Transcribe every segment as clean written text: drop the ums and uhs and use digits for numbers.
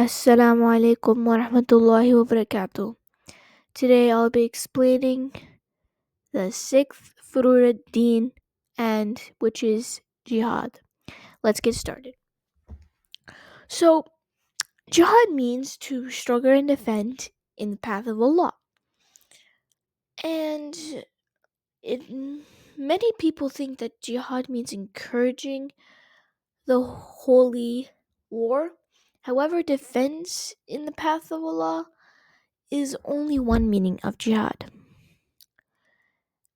Assalamu alaikum wa rahmatullahi wa barakatuh. Today I'll be explaining the sixth Furud Deen, and which is Jihad. Let's get started. So, Jihad means to struggle and defend in the path of Allah. And it, many people think that Jihad means encouraging the holy war. However, defense in the path of Allah is only one meaning of Jihad.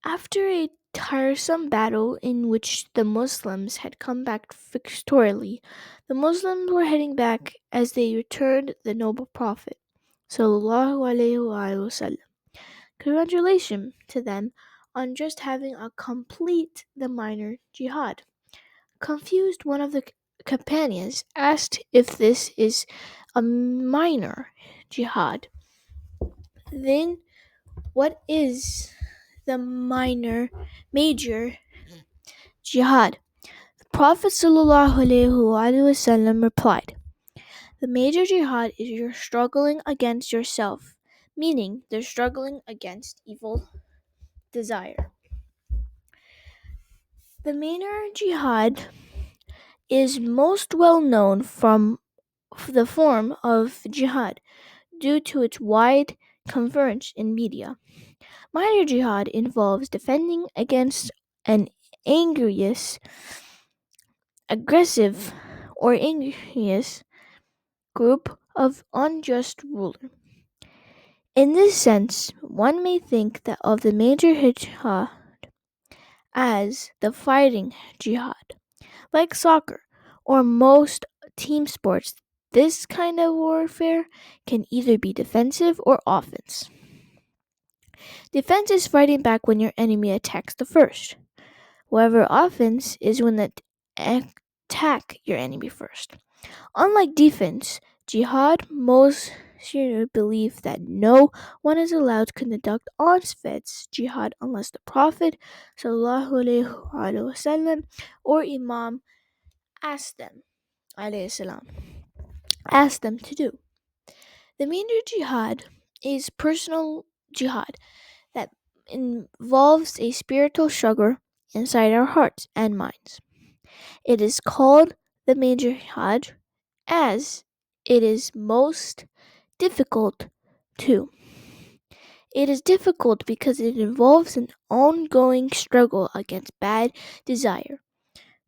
After a tiresome battle in which the Muslims had come back victoriously, the Muslims were heading back as they returned the noble Prophet. Sallallahu Alaihi Wasallam. Congratulations to them on just having a complete the minor jihad. Confused, one of the companions asked if this is a minor jihad. Then what is the major jihad? The Prophet ﷺ replied, the major jihad is you're struggling against yourself, meaning they're struggling against evil desire. The minor jihad is most well known from the form of jihad due to its wide coverage in media. Minor jihad involves defending against an aggressive or angrious group of unjust ruler. In this sense, one may think that of the major jihad as the fighting jihad. Like soccer or most team sports, this kind of warfare can either be defensive or offense. Defense is fighting back when your enemy attacks the first. However, offense is when they attack your enemy first. Unlike defense, jihad, most Sunnis believe that no one is allowed to conduct offense jihad unless the Prophet ﷺ or Imam asked them to do. The major jihad is personal jihad that involves a spiritual struggle inside our hearts and minds. It is called the major jihad as it is most difficult too. It is difficult because it involves an ongoing struggle against bad desire.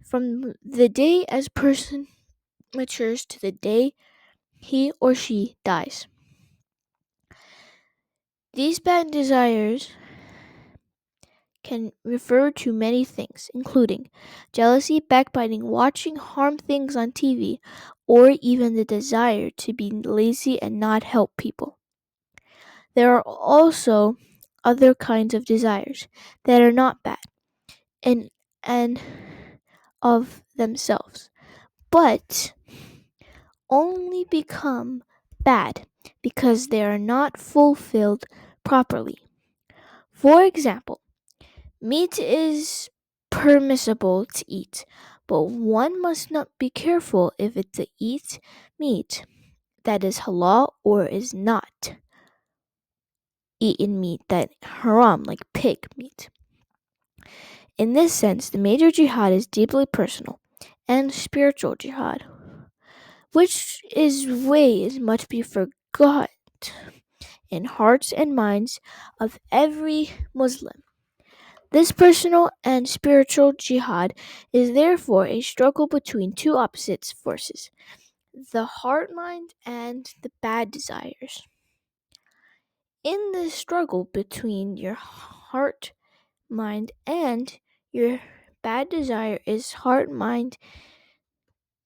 From the day as person matures to the day he or she dies. These bad desires can refer to many things, including jealousy, backbiting, watching harm things on TV, or even the desire to be lazy and not help people. There are also other kinds of desires that are not bad and of themselves, but only become bad because they are not fulfilled properly. For example, meat is permissible to eat, but one must not be careful if it's to eat meat that is halal or is not eaten meat that haram, like pig meat. In this sense, the major jihad is deeply personal and spiritual jihad, which is ways must be forgot in hearts and minds of every Muslim. This personal and spiritual jihad is therefore a struggle between two opposite forces, the heart mind and the bad desires. In the struggle between your heart mind and your bad desire is heart mind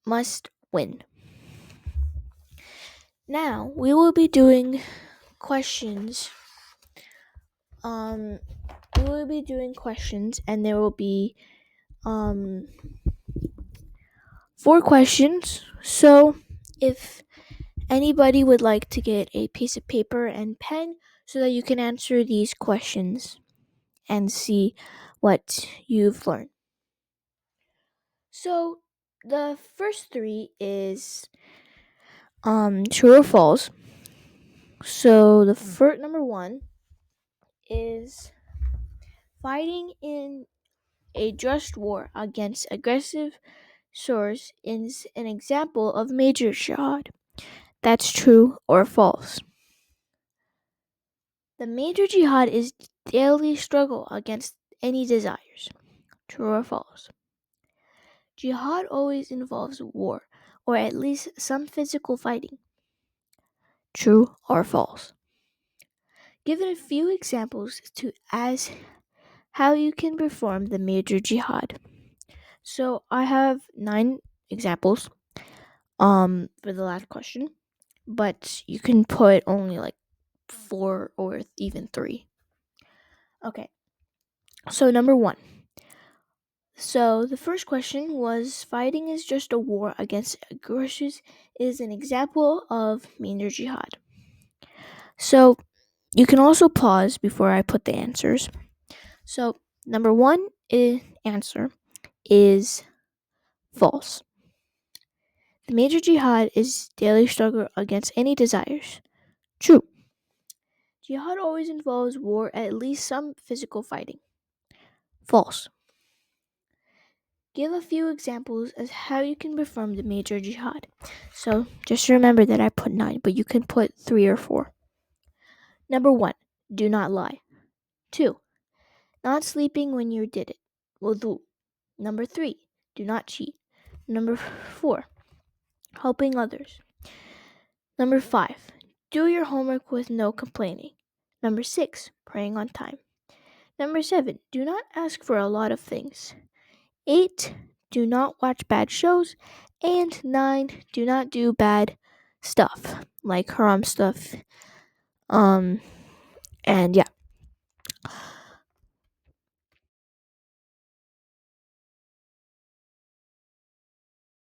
must win. Now we will be doing questions. And there will be 4 questions. So if anybody would like to get a piece of paper and pen so that you can answer these questions and see what you've learned. So the first 3 is True or false? So the first number one is fighting in a just war against aggressive source is an example of major jihad. That's true or false. The major jihad is daily struggle against any desires. True or false? Jihad always involves war, or at least some physical fighting. True or false? Given a few examples to as how you can perform the major jihad. So I have 9 examples for the last question, but you can put only like 4 or even 3. Okay. So number 1. So the first question was fighting is just a war against aggressors is an example of major jihad. So you can also pause before I put the answers. So number 1 answer is false. The major jihad is daily struggle against any desires. True. Jihad always involves war, at least some physical fighting. False. Give a few examples as how you can perform the major jihad. So just remember that I put 9, but you can put 3 or 4. Number 1, do not lie. 2, not sleeping when you did it. Wudu. Number 3, do not cheat. Number 4, helping others. Number 5, do your homework with no complaining. Number 6, praying on time. Number 7, do not ask for a lot of things. 8, do not watch bad shows. And 9, do not do bad stuff, like haram stuff. And yeah.